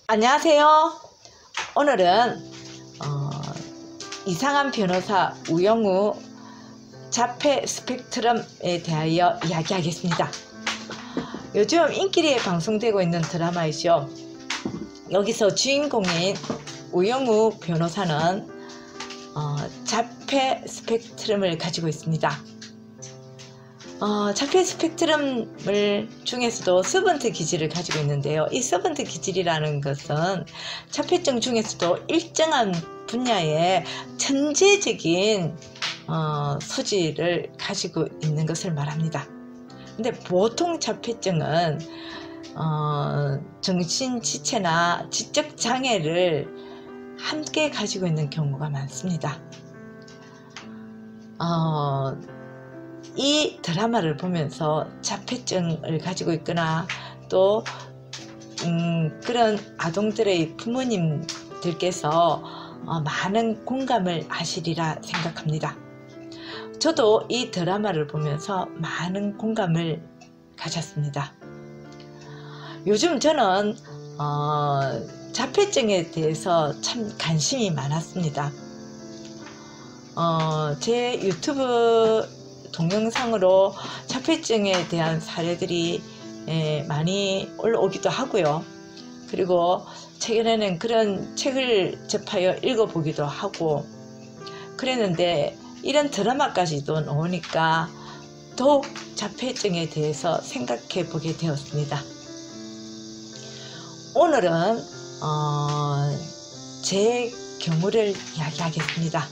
안녕하세요. 오늘은 이상한 변호사 우영우 자폐 스펙트럼에 대하여 이야기하겠습니다. 요즘 인기리에 방송되고 있는 드라마이죠. 여기서 주인공인 우영우 변호사는 자폐 스펙트럼을 가지고 있습니다. 자폐 스펙트럼을 중에서도 서번트 기질을 가지고 있는데요. 이 서번트 기질이라는 것은 자폐증 중에서도 일정한 분야의 천재적인 소질을 가지고 있는 것을 말합니다. 근데 보통 자폐증은 정신지체나 지적장애를 함께 가지고 있는 경우가 많습니다. 이 드라마를 보면서 자폐증을 가지고 있거나 또 그런 아동들의 부모님들께서 많은 공감을 하시리라 생각합니다. 저도 이 드라마를 보면서 많은 공감을 가졌습니다. 요즘 저는 자폐증에 대해서 참 관심이 많았습니다. 제 유튜브 동영상으로 자폐증에 대한 사례들이 많이 올라오기도 하고요. 그리고 최근에는 그런 책을 접하여 읽어보기도 하고 그랬는데 이런 드라마까지도 나오니까 더욱 자폐증에 대해서 생각해 보게 되었습니다. 오늘은 제 경우를 이야기하겠습니다.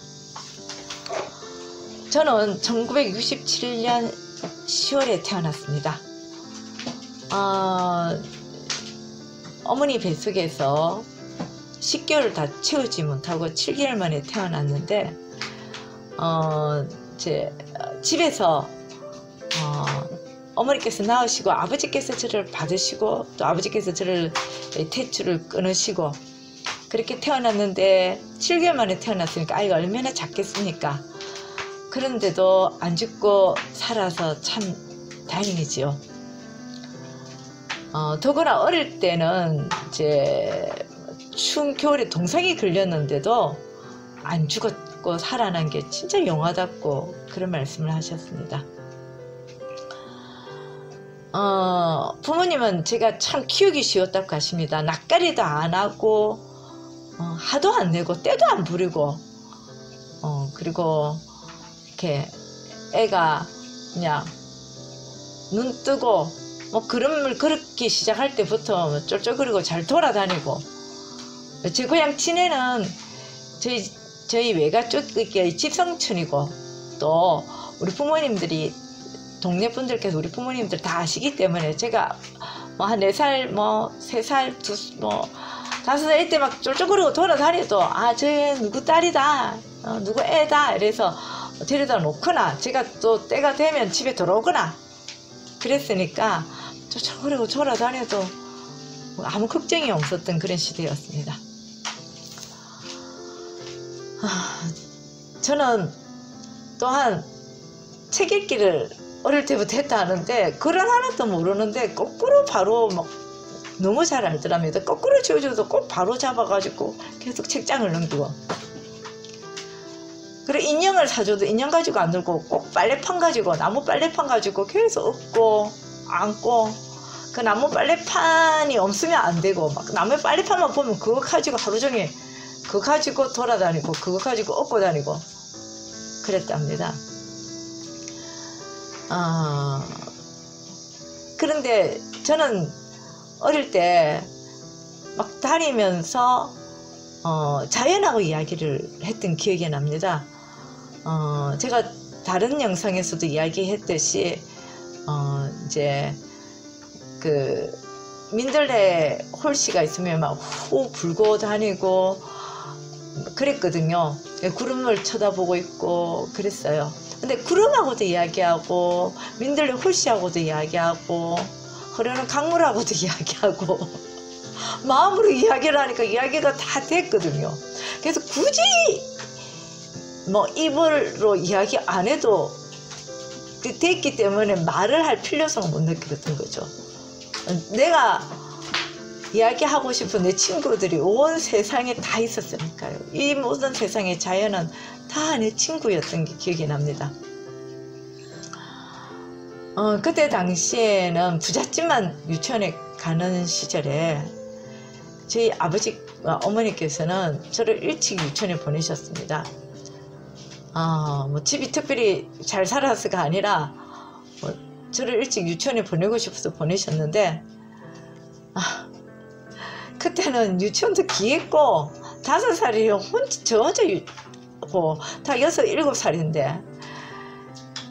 저는 1967년 10월에 태어났습니다. 어머니 뱃속에서 10개월을 다 채우지 못하고 7개월 만에 태어났는데 제 집에서 어머니께서 낳으시고 아버지께서 저를 받으시고 또 아버지께서 저를 태출을 끊으시고 그렇게 태어났는데 7개월 만에 태어났으니까 아이가 얼마나 작겠습니까? 그런데도 안 죽고 살아서 참 다행이지요. 더구나 어릴 때는 이제 추운 겨울에 동상이 걸렸는데도 안 죽었고 살아난 게 진짜 영화답고 그런 말씀을 하셨습니다. 부모님은 제가 참 키우기 쉬웠다고 하십니다. 낯가리도 안 하고 화도 안 내고 때도 안 부리고 그리고 이렇게 애가 그냥 눈 뜨고 뭐 걸음을 걸기 시작할 때부터 쫄쫄거리고 잘 돌아다니고 제 고향 친해는 저희 외가 쪽이 집성촌이고 또 우리 부모님들이 동네 분들께서 우리 부모님들 다 아시기 때문에 제가 뭐 한 4살 뭐 3살 5살 때 막 쫄쫄거리고 돌아다녀도 저 누구 딸이다 누구 애다 이래서 데려다 놓거나 제가 또 때가 되면 집에 들어오거나 그랬으니까 쫄쫄거리고 돌아다녀도 아무 걱정이 없었던 그런 시대였습니다. 저는 또한 책 읽기를 어릴 때부터 했다 하는데 글은 하나도 모르는데 거꾸로 바로 막 너무 잘 알더랍니다. 거꾸로 지워줘도 꼭 바로 잡아가지고 계속 책장을 넘기고 그리고 인형을 사줘도 인형 가지고 안 놀고 꼭 빨래판 가지고 나무 빨래판 가지고 계속 업고 안고 그 나무 빨래판이 없으면 안 되고 막 나무 빨래판만 보면 그거 가지고 하루 종일 그거 가지고 돌아다니고 그거 가지고 업고 다니고 그랬답니다. 그런데 저는 어릴 때 막 다니면서 자연하고 이야기를 했던 기억이 납니다. 제가 다른 영상에서도 이야기했듯이 이제 그 민들레 홀씨가 있으면 막 후 불고 다니고 그랬거든요. 구름을 쳐다보고 있고 그랬어요. 근데 구름하고도 이야기하고 민들레 홀씨하고도 이야기하고 흐르는 강물하고도 이야기하고 마음으로 이야기를 하니까 이야기가 다 됐거든요. 그래서 굳이 뭐 입으로 이야기 안 해도 됐기 때문에 말을 할 필요성을 못 느꼈던 거죠. 내가 이야기하고 싶은 내 친구들이 온 세상에 다 있었으니까요. 이 모든 세상의 자연은 다 내 친구였던 게 기억이 납니다. 그때 당시에는 부잣집만 유치원에 가는 시절에 저희 아버지와 어머니께서는 저를 일찍 유치원에 보내셨습니다. 뭐 집이 특별히 잘 살아서가 아니라 뭐 저를 일찍 유치원에 보내고 싶어서 보내셨는데, 그때는 유치원도 귀했고 5살이 저 혼자 다 6, 7살인데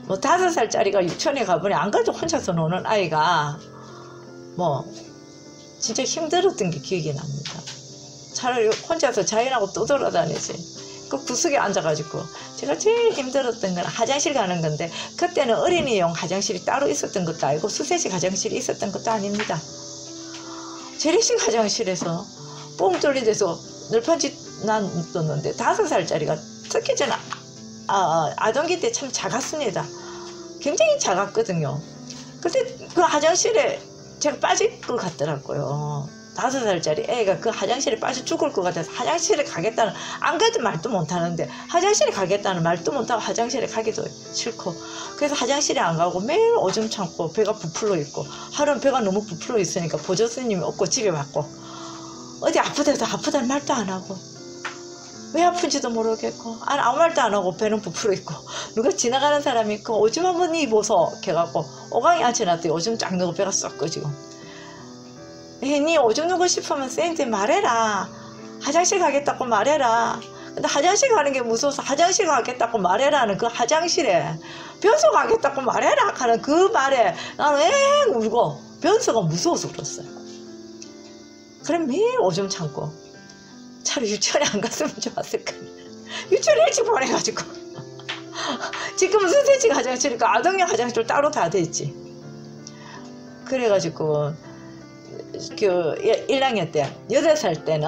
뭐 5살짜리가 유치원에 가보니 안 그래도 혼자서 노는 아이가 뭐 진짜 힘들었던 게 기억이 납니다. 차라리 혼자서 자연하고 떠돌아다니지. 그 구석에 앉아가지고 제가 제일 힘들었던 건 화장실 가는 건데, 그때는 어린이용 화장실이 따로 있었던 것도 아니고 수세식 화장실이 있었던 것도 아닙니다. 재래식 화장실에서 뽕 뚫린 데서 널판지 놔뒀는데 5살짜리가, 특히 저는 아동기 때 참 작았습니다. 굉장히 작았거든요. 근데 그 화장실에 제가 빠질 것 같더라고요. 5살짜리 애가 그 화장실에 빠져 죽을 것 같아서 화장실에 가겠다는, 안 가도 말도 못하는데 화장실에 가겠다는 말도 못하고 화장실에 가기도 싫고, 그래서 화장실에 안 가고 매일 오줌 참고 배가 부풀러 있고, 하루는 배가 너무 부풀러 있으니까 보조 스님이 없고 집에 왔고, 어디 아프다도 아프다는 말도 안 하고 왜 아픈지도 모르겠고 아무 말도 안 하고 배는 부풀어 있고, 누가 지나가는 사람이 있고 오줌 한번 입어서 해갖고 오강이 앉혀놨더니 오줌 쫙 넣고 배가 쏙 꺼지고, 니 오줌 누고 싶으면 쌤한테 말해라, 화장실 가겠다고 말해라. 근데 화장실 가는 게 무서워서 화장실 가겠다고 말해라는 그 화장실에 변소 가겠다고 말해라 하는 그 말에 나는 엥 울고, 변소가 무서워서 울었어요. 그럼 매일 오줌 참고 차라리 유치원에 안 갔으면 좋았을 거야. 유치원에 일찍 보내가지고 지금은 수세식 화장실이니까 아동용 화장실 따로 다 돼 있지. 그래가지고 그 1학년 때 8살 때는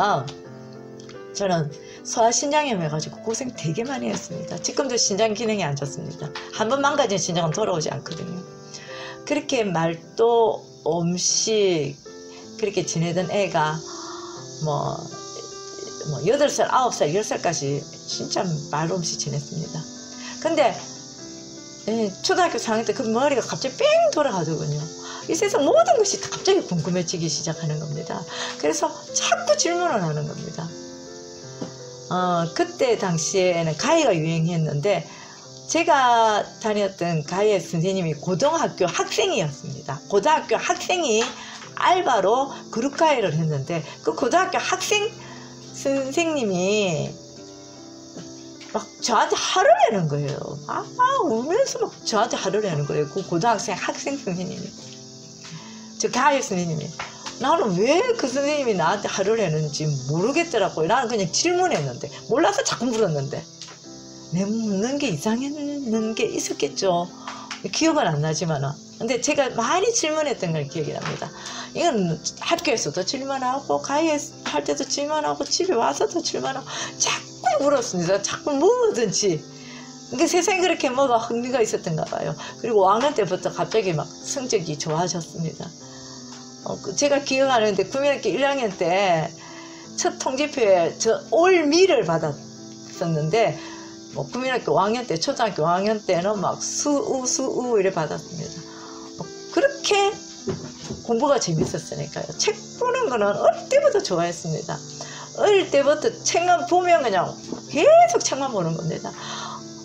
저는 소아신장염 해가지고 고생 되게 많이 했습니다. 지금도 신장 기능이 안 좋습니다. 한번 망가진 신장은 돌아오지 않거든요. 그렇게 말도 없이 그렇게 지내던 애가 뭐 8살, 9살, 10살까지 진짜 말 없이 지냈습니다. 근데 초등학교 4학년 때 그 머리가 갑자기 뺑 돌아가더군요. 이 세상 모든 것이 갑자기 궁금해지기 시작하는 겁니다. 그래서 자꾸 질문을 하는 겁니다. 그때 당시에는 가해가 유행했는데, 제가 다녔던 가해 선생님이 고등학교 학생이었습니다. 고등학교 학생이 알바로 그룹 가해를 했는데, 그 고등학교 학생 선생님이 막 저한테 화를 내는 거예요. 울면서 막 저한테 화를 내는 거예요. 그 고등학생 학생 선생님이, 저 가해 선생님이. 나는 왜 그 선생님이 나한테 화를 내는지 모르겠더라고요. 나는 그냥 질문했는데, 몰라서 자꾸 물었는데, 내 묻는 게 이상했는 게 있었겠죠. 기억은 안 나지만은. 근데 제가 많이 질문했던 걸 기억이 납니다. 이건 학교에서도 질문하고, 가해할 때도 질문하고, 집에 와서도 질문하고, 자꾸 물었습니다. 자꾸 뭐든지. 그러니까 세상에 그렇게 뭐가 흥미가 있었던가 봐요. 그리고 5학년 때부터 갑자기 막 성적이 좋아졌습니다. 제가 기억하는데 국민학교 1학년 때 첫 통지표에 저 올미를 받았었는데, 뭐 국민학교 5학년 때, 초등학교 5학년 때는 막 수우 이래 받았습니다. 그렇게 공부가 재밌었으니까요. 책 보는 거는 어릴 때부터 좋아했습니다. 어릴 때부터 책만 보면 그냥 계속 책만 보는 겁니다.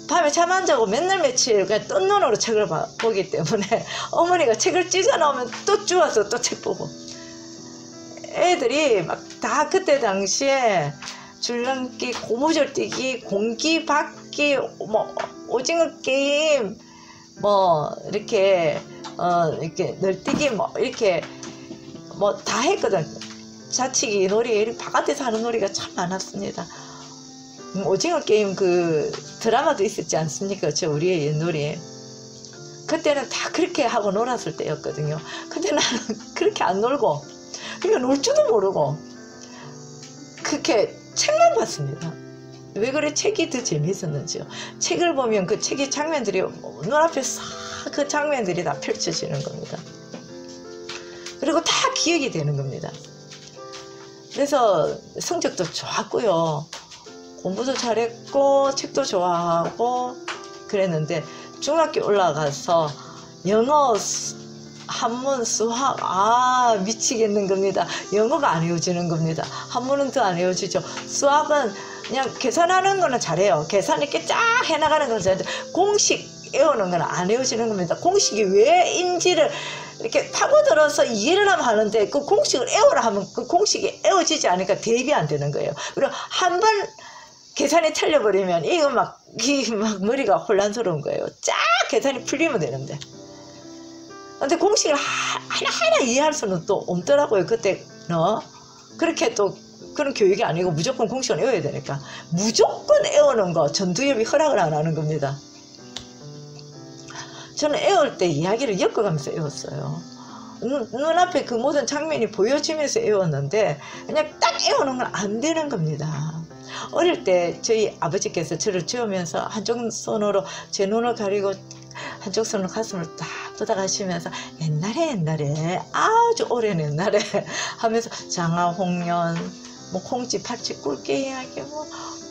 밤에 잠 안 자고 맨날 며칠 그냥 뜬 눈으로 책을 보기 때문에 어머니가 책을 찢어 나오면 또 주워서 또 책 보고, 애들이 막 다 그때 당시에 줄넘기, 고무줄 뛰기, 공기 받기, 뭐 오징어 게임, 뭐 이렇게 널뛰기, 뭐 이렇게 뭐 다 했거든. 자치기 놀이, 바깥에서 하는 놀이가 참 많았습니다. 오징어 게임 그 드라마도 있었지 않습니까? 저 우리의 옛놀이. 그때는 다 그렇게 하고 놀았을 때였거든요. 근데 나는 그렇게 안 놀고, 그러니까 놀 줄도 모르고 그렇게 책만 봤습니다. 왜 그래? 책이 더 재미있었는지요. 책을 보면 그 책의 장면들이 눈앞에 싹 그 장면들이 다 펼쳐지는 겁니다. 그리고 다 기억이 되는 겁니다. 그래서 성적도 좋았고요. 공부도 잘했고 책도 좋아하고 그랬는데 중학교 올라가서 영어, 한문, 수학 미치겠는 겁니다. 영어가 안 외워지는 겁니다. 한문은 더 안 외워지죠. 수학은 그냥 계산하는 거는 잘해요. 계산 이렇게 쫙 해나가는 건 잘해요. 공식 외우는 건 안 외워지는 겁니다. 공식이 왜인지를 이렇게 파고들어서 이해를 하면 하는데 그 공식을 외우라 하면 그 공식이 외워지지 않으니까 대입이 안 되는 거예요. 그리고 한 번 계산이 틀려버리면 이거 막 머리가 혼란스러운 거예요. 쫙 계산이 풀리면 되는데. 근데 공식을 하나하나 이해할 수는 또 없더라고요. 그때 그렇게 또 그런 교육이 아니고 무조건 공식을 외워야 되니까 무조건 외우는 거 전두엽이 허락을 안 하는 겁니다. 저는 외울 때 이야기를 엮어가면서 외웠어요. 눈앞에 그 모든 장면이 보여지면서 외웠는데 그냥 딱 외우는 건 안 되는 겁니다. 어릴 때 저희 아버지께서 저를 재우면서 한쪽 손으로 제 눈을 가리고 한쪽 손으로 가슴을 딱 뜯어가시면서 옛날에 아주 오랜 옛날에 하면서 장화, 홍련, 뭐 콩쥐, 팥쥐, 꿀게 이야기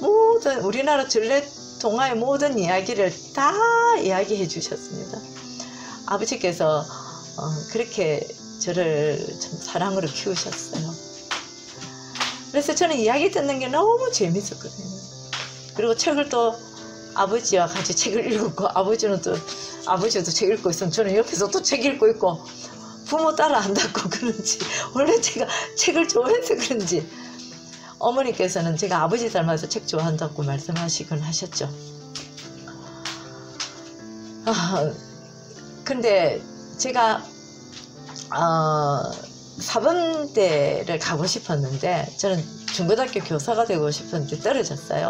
모든 우리나라 전래동화의 모든 이야기를 다 이야기해 주셨습니다. 아버지께서 그렇게 저를 참 사랑으로 키우셨어요. 그래서 저는 이야기 듣는 게 너무 재밌었거든요. 그리고 책을 또 아버지와 같이 책을 읽었고 아버지도 책 읽고 있으면 저는 옆에서 또 책 읽고 있고 부모 따라 안다고 그런지 원래 제가 책을 좋아해서 그런지 어머니께서는 제가 아버지 닮아서 책 좋아한다고 말씀하시곤 하셨죠. 근데 제가 사범대를 가고 싶었는데 저는 중고등학교 교사가 되고 싶었는데 떨어졌어요.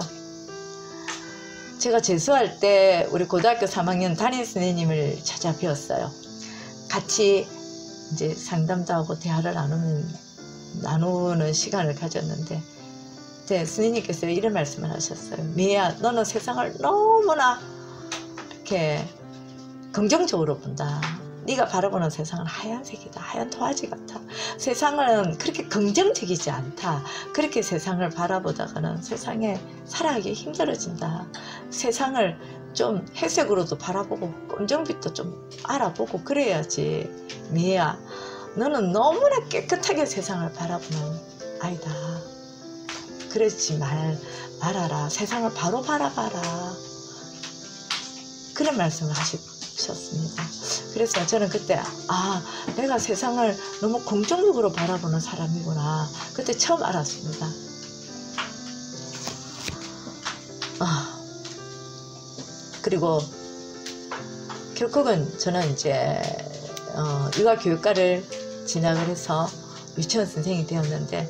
제가 재수할 때 우리 고등학교 3학년 담임 선생님을 찾아 뵈었어요. 같이 이제 상담도 하고 대화를 나누는 시간을 가졌는데 선생님께서 이런 말씀을 하셨어요. 미애야, 너는 세상을 너무나 이렇게 긍정적으로 본다. 네가 바라보는 세상은 하얀색이다. 하얀 도화지 같아. 세상은 그렇게 긍정적이지 않다. 그렇게 세상을 바라보다가는 세상에 살아가기 힘들어진다. 세상을 좀 회색으로도 바라보고 검정빛도 좀 알아보고 그래야지. 미애야, 너는 너무나 깨끗하게 세상을 바라보는 아이다. 그러지 말아라. 세상을 바로 바라봐라. 그런 말씀을 하셨습니다. 그래서 저는 그때 내가 세상을 너무 긍정적으로 바라보는 사람이구나. 그때 처음 알았습니다. 그리고 결국은 저는 이제 육아교육과를 진학을 해서 유치원 선생이 되었는데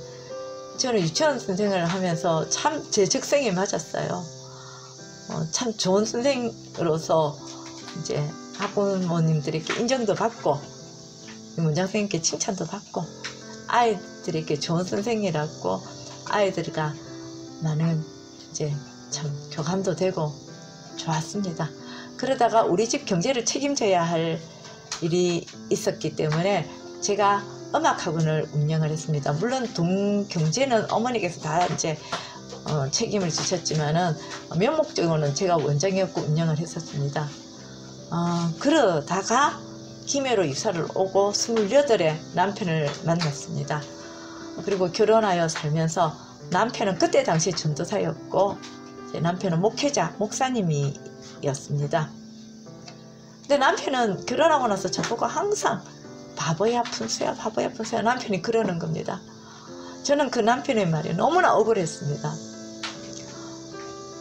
저는 유치원 선생을 하면서 참 제 적성에 맞았어요. 참 좋은 선생으로서 이제 학부모님들에게 인정도 받고 문장 선생님께 칭찬도 받고 아이들에게 좋은 선생이라고 아이들과 많은 이제 참 교감도 되고 좋았습니다. 그러다가 우리 집 경제를 책임져야 할 일이 있었기 때문에 제가 음악학원을 운영을 했습니다. 물론 경제는 어머니께서 다 이제 책임을 지셨지만은 명목적으로는 제가 원장이었고 운영을 했었습니다. 그러다가 김해로 이사를 오고 28에 남편을 만났습니다. 그리고 결혼하여 살면서 남편은 그때 당시 전도사였고 제 남편은 목사님이었습니다. 근데 남편은 결혼하고 나서 저보고 항상 바보야 푼수야 남편이 그러는 겁니다. 저는 그 남편의 말이 너무나 억울했습니다.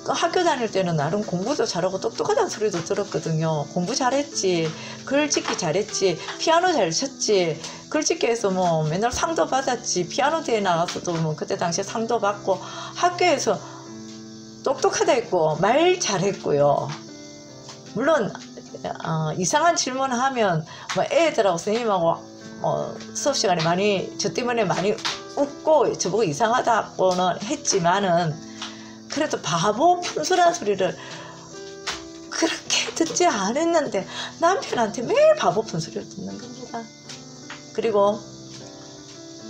학교 다닐 때는 나름 공부도 잘하고 똑똑하다는 소리도 들었거든요. 공부 잘했지, 글짓기 잘했지, 피아노 잘 쳤지, 글짓기에서 뭐 맨날 상도 받았지, 피아노 대회 나가서도 뭐 그때 당시에 상도 받고 학교에서 똑똑하다 했고 말 잘했고요. 물론 이상한 질문하면 뭐 애들하고 선생님하고 수업 시간에 많이 저 때문에 많이 웃고 저보고 이상하다고는 했지만은 그래도 바보 푼수라는 소리를 그렇게 듣지 않았는데 남편한테 매일 바보 푼소리를 듣는 겁니다. 그리고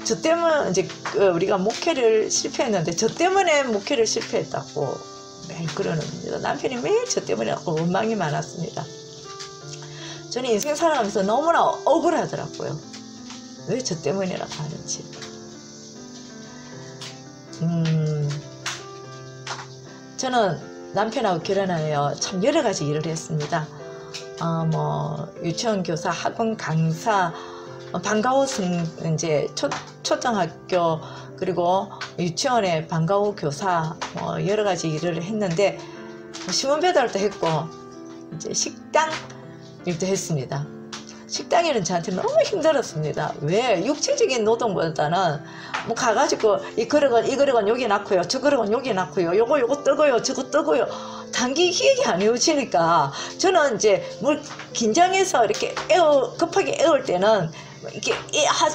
저 때문에 이제 우리가 목회를 실패했는데 저 때문에 목회를 실패했다고 매일 그러는 겁니다. 남편이 매일 저 때문에 원망이 많았습니다. 저는 인생 살아가면서 너무나 억울하더라고요. 왜 저 때문이라고 하는지. 저는 남편하고 결혼하여 참 여러 가지 일을 했습니다. 뭐 유치원 교사, 학원 강사, 방과후 이제 초등학교 그리고 유치원의 방과후 교사 뭐 여러 가지 일을 했는데 신문 배달도 했고 이제 식당 일도 했습니다. 식당 일은 저한테 너무 힘들었습니다. 왜? 육체적인 노동보다는 뭐 가가지고 이 그릇은 여기 놨고요, 저 그릇은 여기 놨고요, 요거 뜨고요, 저거 뜨고요. 단기 기획이 안 이루어지니까 저는 이제 뭘 긴장해서 이렇게 급하게 애울 때는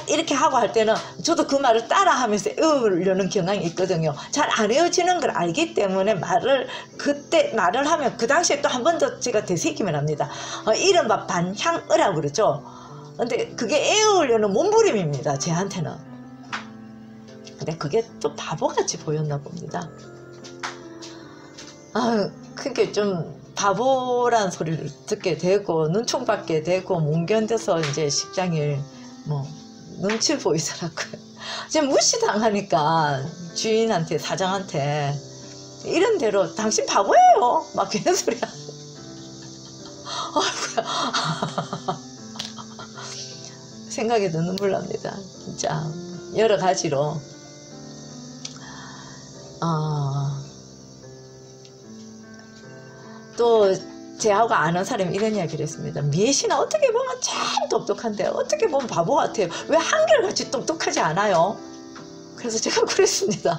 이렇게 하고 할 때는 저도 그 말을 따라 하면서 애우려는 경향이 있거든요. 잘 안 애워지는 걸 알기 때문에 그때 말을 하면 그 당시에 또 한 번 더 제가 되새김을 합니다. 이른바 반향어라고 그러죠. 근데 그게 애우려는 몸부림입니다, 제한테는. 근데 그게 또 바보같이 보였나 봅니다. 그게 좀 바보란 소리를 듣게 되고 눈총받게 되고 못 견뎌서 이제 직장일 뭐 눈치 보이더라고요. 이제 무시당하니까 주인한테, 사장한테 이런 대로 당신 바보예요 막 이런 소리야. 생각해도 눈물 납니다. 진짜 여러 가지로 또 제하고 아는 사람이 이런 이야기를 했습니다. 미애 씨는 어떻게 보면 참 똑똑한데 어떻게 보면 바보 같아요. 왜 한결같이 똑똑하지 않아요? 그래서 제가 그랬습니다.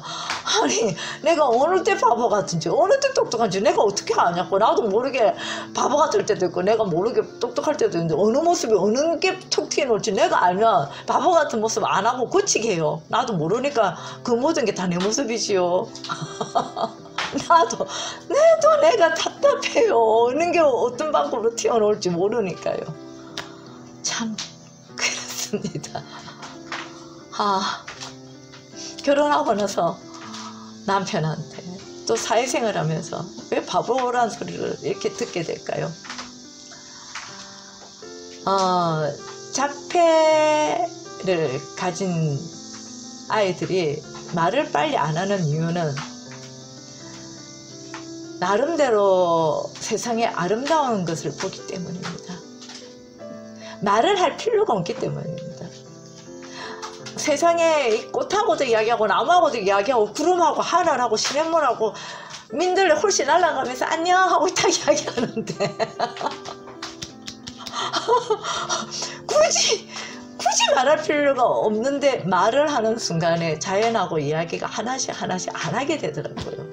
아니 내가 어느 때 바보 같은지 어느 때 똑똑한지 내가 어떻게 아냐고. 나도 모르게 바보 같을 때도 있고 내가 모르게 똑똑할 때도 있는데 어느 모습이 어느 게 톡 튀어나올지 내가 알면 바보 같은 모습 안 하고 고치게 해요. 나도 모르니까 그 모든 게 다 내 모습이지요. 나도 내가 답답해요. 어느 게 어떤 방법으로 튀어나올지 모르니까요. 참 그렇습니다. 결혼하고 나서 남편한테 또 사회생활 하면서 왜 바보란 소리를 이렇게 듣게 될까요? 자폐를 가진 아이들이 말을 빨리 안 하는 이유는 나름대로 세상에 아름다운 것을 보기 때문입니다. 말을 할 필요가 없기 때문입니다. 세상에 꽃하고도 이야기하고 나무하고도 이야기하고 구름하고 하늘하고 시냇물하고 민들레 홀씨 날아가면서 안녕 하고 딱 이야기하는데 굳이 말할 필요가 없는데 말을 하는 순간에 자연하고 이야기가 하나씩 안 하게 되더라고요.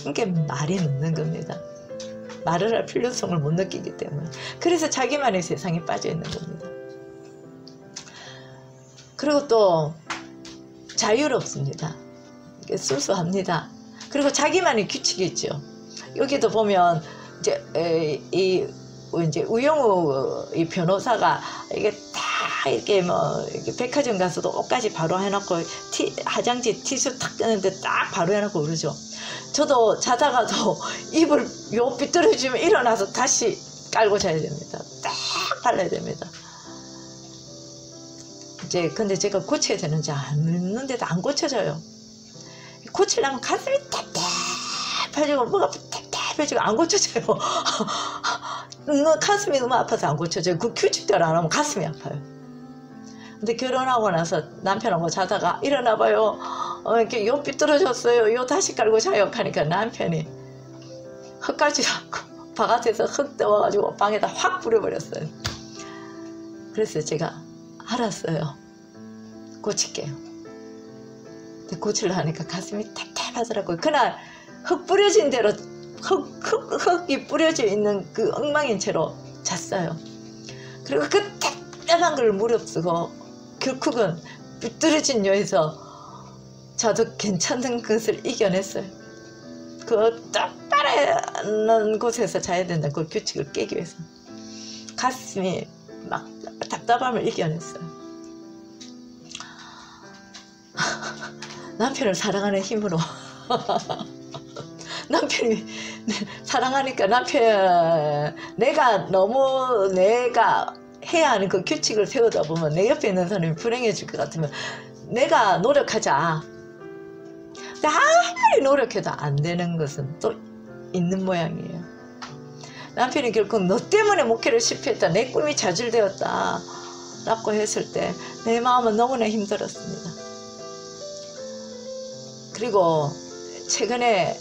이게 말이 늦는 겁니다. 말을 할 필요성을 못 느끼기 때문에. 그래서 자기만의 세상에 빠져 있는 겁니다. 그리고 또 자유롭습니다. 순수합니다. 그리고 자기만의 규칙이 있죠. 여기도 보면 이제 우영우 이 변호사가 이게 다 이렇게 뭐 이렇게 백화점 가서도 옷까지 바로 해놓고 화장지 티슈 탁 뜨는데 딱 바로 해놓고 그러죠. 저도 자다가도 입을 요 삐뚤어지면 일어나서 다시 깔고 자야 됩니다. 딱 발라야 됩니다. 이제 근데 제가 고쳐야 되는지 않는데도 안 고쳐져요. 고치려면 가슴이 답답해지고 뭐가 답답해지고 안 고쳐져요. 가슴이 너무 아파서 안 고쳐져요. 그 규칙대로 안 하면 가슴이 아파요. 근데 결혼하고 나서 남편하고 자다가 일어나봐요. 이렇게 요 삐뚤어졌어요. 요 다시 깔고 자요. 하니까 남편이 흙까지 갖고 바깥에서 흙 떠와가지고 방에다 확 뿌려버렸어요. 그래서 제가 알았어요. 고칠게요. 근데 고치려 하니까 가슴이 답답하더라고요. 그날 흙 뿌려진 대로 흙이 뿌려져 있는 그 엉망인 채로 잤어요. 그리고 그 답답한 걸 무릅쓰고 결국은 삐뚤어진 요에서 저도 괜찮은 것을 이겨냈어요. 그 똑바른 곳에서 자야 된다는 그 규칙을 깨기 위해서 가슴이 막 답답함을 이겨냈어요. 남편을 사랑하는 힘으로 남편이 사랑하니까 내가 해야 하는 그 규칙을 세우다 보면 내 옆에 있는 사람이 불행해질 것 같으면 내가 노력하자. 근데 아무리 노력해도 안 되는 것은 또 있는 모양이에요. 남편이 결국 너 때문에 목회를 실패했다, 내 꿈이 좌절되었다 라고 했을 때 내 마음은 너무나 힘들었습니다. 그리고 최근에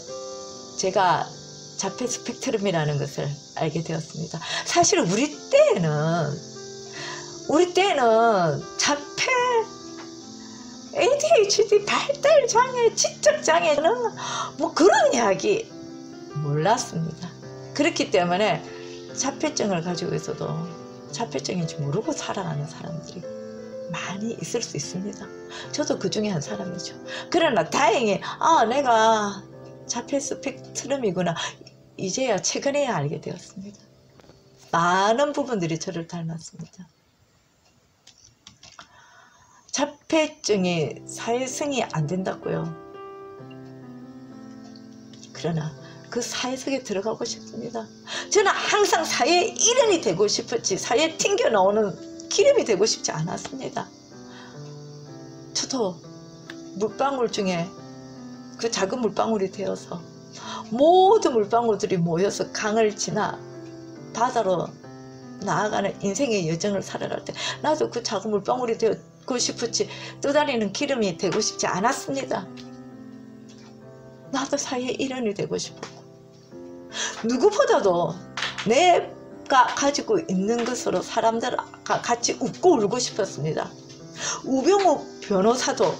제가 자폐 스펙트럼이라는 것을 알게 되었습니다. 사실 우리 때는 자폐, ADHD, 발달장애, 지적장애는 뭐 그런 이야기 몰랐습니다. 그렇기 때문에 자폐증을 가지고 있어도 자폐증인지 모르고 살아가는 사람들이 많이 있을 수 있습니다. 저도 그 중에 한 사람이죠. 그러나 다행히 내가 자폐 스펙트럼이구나 이제야 최근에야 알게 되었습니다. 많은 부분들이 저를 닮았습니다. 자폐증이 사회성이 안 된다고요. 그러나 그 사회 속에 들어가고 싶습니다. 저는 항상 사회의 일원이 되고 싶었지 사회에 튕겨 나오는 기름이 되고 싶지 않았습니다. 저도 물방울 중에 그 작은 물방울이 되어서 모든 물방울들이 모여서 강을 지나 바다로 나아가는 인생의 여정을 살아갈 때 나도 그 작은 물방울이 되고 싶었지 떠다니는 기름이 되고 싶지 않았습니다. 나도 사회의 일원이 되고 싶었고 누구보다도 내가 가지고 있는 것으로 사람들과 같이 웃고 울고 싶었습니다. 우병우 변호사가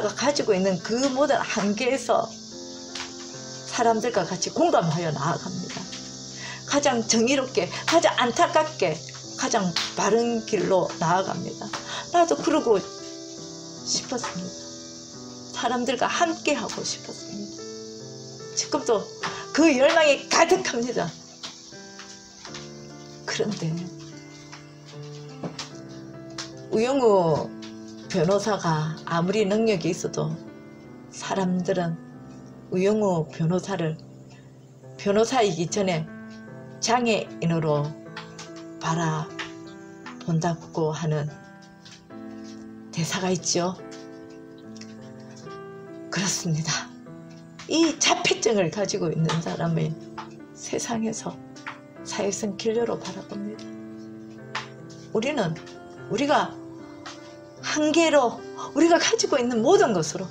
가지고 있는 그 모든 한계에서 사람들과 같이 공감하여 나아갑니다. 가장 정의롭게, 가장 안타깝게, 가장 바른 길로 나아갑니다. 나도 그러고 싶었습니다. 사람들과 함께 하고 싶었습니다. 지금도 그 열망이 가득합니다. 그런데 우영우 변호사가 아무리 능력이 있어도 사람들은 우영우 변호사이기 전에 장애인으로 바라본다고 하는 대사가 있죠. 그렇습니다. 이 자폐증을 가지고 있는 사람의 세상에서 사회성 길러로 바라봅니다. 우리가 한계로 우리가 가지고 있는 모든 것으로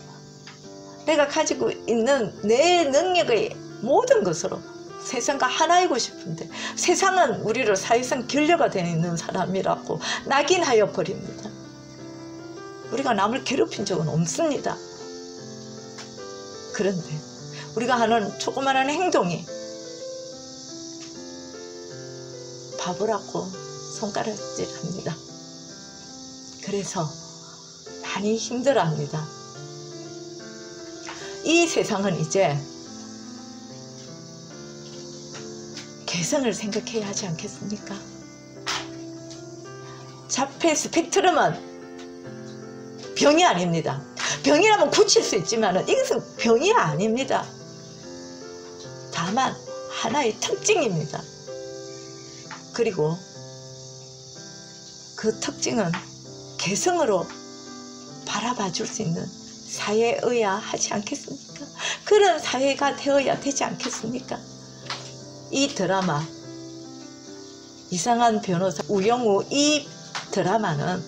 내가 가지고 있는 내 능력의 모든 것으로 세상과 하나이고 싶은데 세상은 우리를 사회성 길러가 되는 사람이라고 낙인하여 버립니다. 우리가 남을 괴롭힌 적은 없습니다. 그런데 우리가 하는 조그마한 행동이 바보라고 손가락질합니다. 그래서 많이 힘들어합니다. 이 세상은 이제 개선을 생각해야 하지 않겠습니까? 자폐 스펙트럼은 병이 아닙니다. 병이라면 고칠 수 있지만 이것은 병이 아닙니다. 다만 하나의 특징입니다. 그리고 그 특징은 개성으로 바라봐 줄 수 있는 사회여야 하지 않겠습니까? 그런 사회가 되어야 되지 않겠습니까? 이 드라마 이상한 변호사 우영우 이 드라마는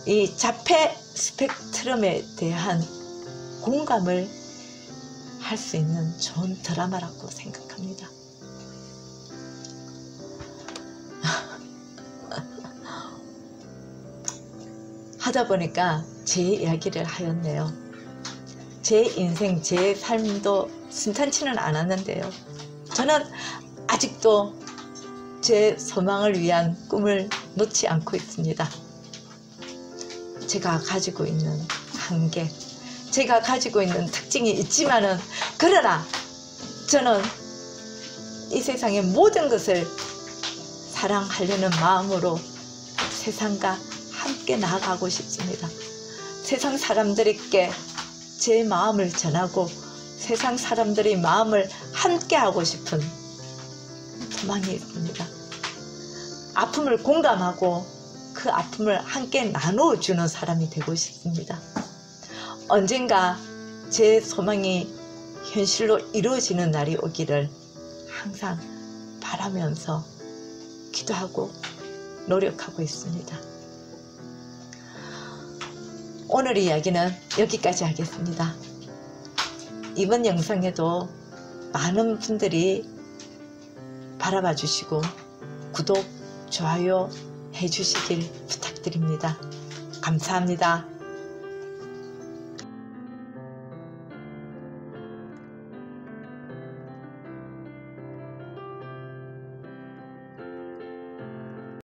이 자폐 스펙트럼에 대한 공감을 할 수 있는 좋은 드라마라고 생각합니다. 하다 보니까 제 이야기를 하였네요. 제 인생, 제 삶도 순탄치는 않았는데요. 저는 아직도 제 소망을 위한 꿈을 놓지 않고 있습니다. 제가 가지고 있는 한계, 제가 가지고 있는 특징이 있지만은 그러나 저는 이 세상의 모든 것을 사랑하려는 마음으로 세상과 함께 나아가고 싶습니다. 세상 사람들에게 제 마음을 전하고 세상 사람들의 마음을 함께 하고 싶은 소망이 있습니다. 아픔을 공감하고 그 아픔을 함께 나누어주는 사람이 되고 싶습니다. 언젠가 제 소망이 현실로 이루어지는 날이 오기를 항상 바라면서 기도하고 노력하고 있습니다. 오늘 이야기는 여기까지 하겠습니다. 이번 영상에도 많은 분들이 바라봐 주시고 구독, 좋아요 해주시길 부탁드립니다. 감사합니다.